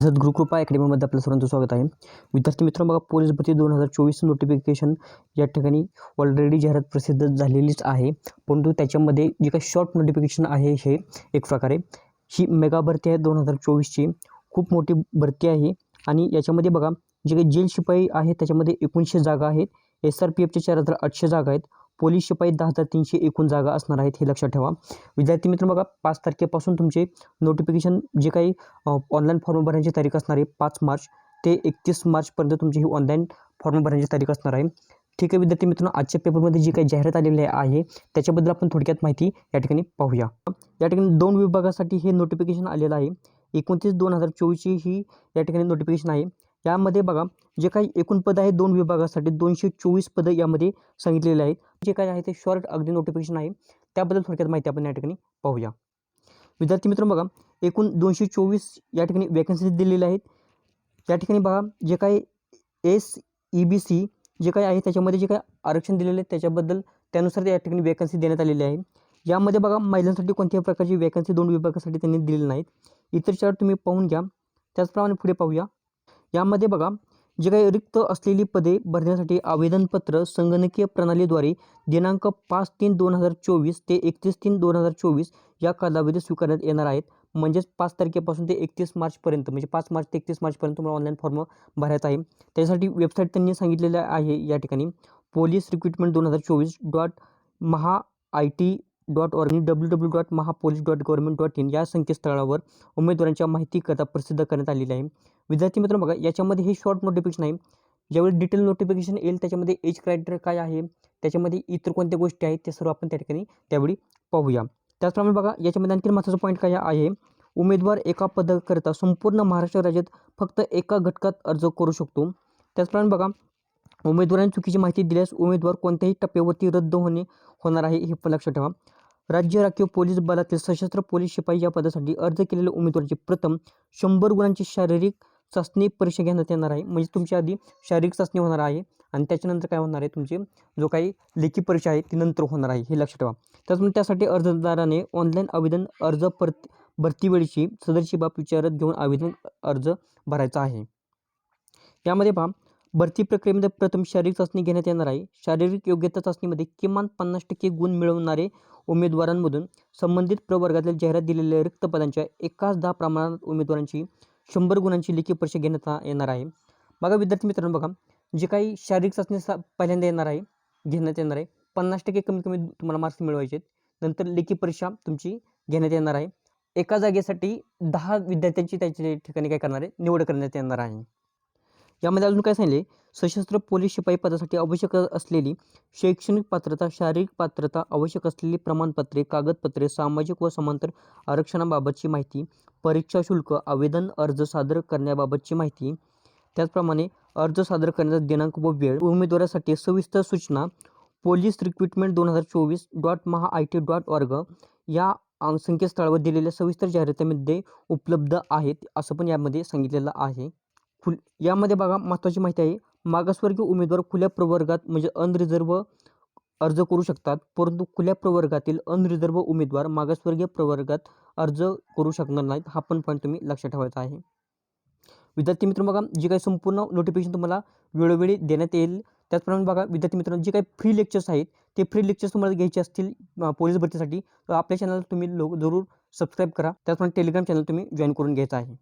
सद्गुरुकृपा अकॅडमीमध्ये आपलं सर्वांचं स्वागत आहे. विद्यार्थी मित्रांनो, बघा पोलीस भरती 2024 नोटिफिकेशन या ठिकाणी ऑलरेडी जाहिरात प्रसिद्ध झालेलीच आहे. परंतु त्याच्यामध्ये जे काही शॉर्ट नोटिफिकेशन आहे हे एक प्रकारे ही मेगा भरती आहे 2024ची. खूप मोठी भरती आहे आणि याच्यामध्ये बघा जे काही जेल शिपाई आहेत त्याच्यामध्ये 1900 जागा आहेत. SRPFच्या 4800 जागा आहेत. पोलीस शिपाई 10,300 एकूण जागा असणार आहेत, हे लक्षात ठेवा. विद्यार्थी मित्र बघा 5 तारखेपासून तुमचे नोटिफिकेशन जे काही ऑनलाईन फॉर्म भरण्याची तारीख असणार आहे 5 मार्च ते 31 मार्चपर्यंत तुमची ही ऑनलाईन फॉर्म भरण्याची तारीख असणार आहे. ठीक आहे विद्यार्थी मित्रांनो, आजच्या पेपरमध्ये जी काही जाहिरात आलेली आहे त्याच्याबद्दल आपण थोडक्यात माहिती या ठिकाणी पाहूया. या ठिकाणी 2 विभागासाठी हे नोटिफिकेशन आलेलं आहे. 29/2024 ही या ठिकाणी नोटिफिकेशन आहे. यामध्ये बघा जे काही एकूण पद आहे 2 विभागासाठी 224 पदं यामध्ये सांगितलेले आहेत. जे काही आहे ते शॉर्ट अगदी नोटिफिकेशन आहे, त्याबद्दल थोडक्यात माहिती आपण या ठिकाणी पाहूया. विद्यार्थी मित्रांनो बघा एकूण 224 या ठिकाणी वॅकन्सी दिलेल्या आहेत. या ठिकाणी बघा जे काही SEBC जे काही आहे त्याच्यामध्ये जे काही आरक्षण दिलेले आहे त्याच्याबद्दल त्यानुसार या ठिकाणी वॅकन्सी देण्यात आलेली आहे. यामध्ये बघा महिलांसाठी कोणत्याही प्रकारची वॅकन्सी 2 विभागासाठी त्यांनी दिलेली नाहीत. इतर चार्ट तुम्ही पाहून घ्या. त्याचप्रमाणे पुढे पाहूया. यामध्ये बघा जे काही रिक्त असलेली पदे भरण्यासाठी आवेदनपत्र संगणकीय प्रणालीद्वारे दिनांक 5/3/2024 ते 31/3/2024 या कालावधीत स्वीकारण्यात येणार आहेत. म्हणजेच 5 तारखेपासून ते 31 मार्चपर्यंत म्हणजे 5 मार्च ते 31 मार्चपर्यंत तुम्हाला ऑनलाईन फॉर्म भरायचा आहे. त्यासाठी वेबसाईट त्यांनी सांगितलेलं आहे या ठिकाणी पोलीस रिक्रुटमेंट 2024.mahaIT.org आणि www.mahapolice.government.in या संकेतस्थळावर उमेदवारांच्या माहितीकरता प्रसिद्ध करण्यात आलेली आहे. विद्यार्थी मित्रांनो बघा याच्यामध्ये हे शॉर्ट नोटिफिकेशन आहे. ज्यावेळी डिटेल नोटिफिकेशन येईल त्याच्यामध्ये एज क्रायटेरिया काय आहे, त्याच्यामध्ये इतर कोणत्या गोष्टी आहेत ते सर्व आपण त्या ठिकाणी त्यावेळी पाहूया. त्याचप्रमाणे बघा याच्यामध्ये आणखी महत्त्वाचा पॉईंट काय आहे, उमेदवार एका पदाकरता संपूर्ण महाराष्ट्र राज्यात फक्त एका घटकात अर्ज करू शकतो. त्याचप्रमाणे बघा उमेदवारांनी चुकीची माहिती दिल्यास उमेदवार कोणत्याही टप्प्यावरती रद्द होणार आहे, हे पण लक्षात ठेवा. राज्य राखीव पोलीस बलातील सशस्त्र पोलीस शिपाई या पदासाठी अर्ज केलेल्या उमेदवाराची प्रथम 100 गुणांची शारीरिक चाचणी परीक्षा घेण्यात येणार आहे. म्हणजे तुमच्या आधी शारीरिक चाचणी होणार आहे आणि त्याच्यानंतर काय होणार आहे, तुमची जो काही लेखी परीक्षा आहे ती नंतर होणार आहे, हे लक्षात ठेवा. त्याचप्रमाणे त्यासाठी अर्जदाराने ऑनलाईन आवेदन अर्ज भरतीवेळीची सदरची बाब विचारात घेऊन आवेदन अर्ज भरायचा आहे. यामध्ये पहा भरती प्रक्रियेमध्ये प्रथम शारीरिक चाचणी घेण्यात येणार आहे. शारीरिक योग्यता चाचणीमध्ये किमान 50% गुण मिळवणारे उमेदवारांमधून संबंधित प्रवर्गातील जाहिरात दिलेल्या रिक्त पदांच्या एकाच 10 प्रमाणात उमेदवारांची 100 गुणांची लेखी परीक्षा घेण्यात येणार आहे. बघा विद्यार्थी मित्रांनो बघा जे काही शारीरिक चाचणी पहिल्यांदा घेण्यात येणार आहे. 50% कमीत कमी तुम्हाला मार्क्स मिळवायचे. नंतर लेखी परीक्षा तुमची घेण्यात येणार आहे. एका जागेसाठी 10 विद्यार्थ्यांची त्याच्या ठिकाणी काय करणार आहे, निवड करण्यात येणार आहे. यामध्ये अजून काय सांगितले, सशस्त्र पोलीस शिपाई पदासाठी आवश्यक असलेली शैक्षणिक पात्रता, शारीरिक पात्रता, आवश्यक असलेली प्रमाणपत्रे, कागदपत्रे, सामाजिक व समांतर आरक्षणाबाबतची माहिती, परीक्षा शुल्क, आवेदन अर्ज सादर करण्याबाबतची माहिती, त्याचप्रमाणे अर्ज सादर करण्याचा दिनांक व वेळ, उमेदवारासाठी सविस्तर सूचना पोलीस रिक्रुटमेंट 2024.mahaIT.org या संकेतस्थळावर दिलेल्या सविस्तर जाहिरातीमध्ये उपलब्ध आहेत, असं पण यामध्ये सांगितलेलं आहे. यामध्ये बघा महत्त्वाची माहिती आहे, मागासवर्गीय उमेदवार खुल्या प्रवर्गात म्हणजे अनरिझर्व अर्ज करू शकतात, परंतु खुल्या प्रवर्गातील अनरिझर्व उमेदवार मागासवर्गीय प्रवर्गात अर्ज करू शकणार नाहीत. हा पण पॉईंट तुम्ही लक्षात ठेवायचा आहे. विद्यार्थी मित्र बघा जी काही संपूर्ण नोटिफिकेशन तुम्हाला वेळोवेळी देण्यात येईल. त्याचप्रमाणे बघा विद्यार्थी मित्रांनो जे काही फ्री लेक्चर्स आहेत ते फ्री लेक्चर्स तुम्हाला घ्यायचे असतील पोलीस भरतीसाठी तर आपल्या चॅनलला तुम्ही जरूर सबस्क्राईब करा. त्याचप्रमाणे टेलिग्राम चॅनल तुम्ही जॉईन करून घ्यायचं आहे.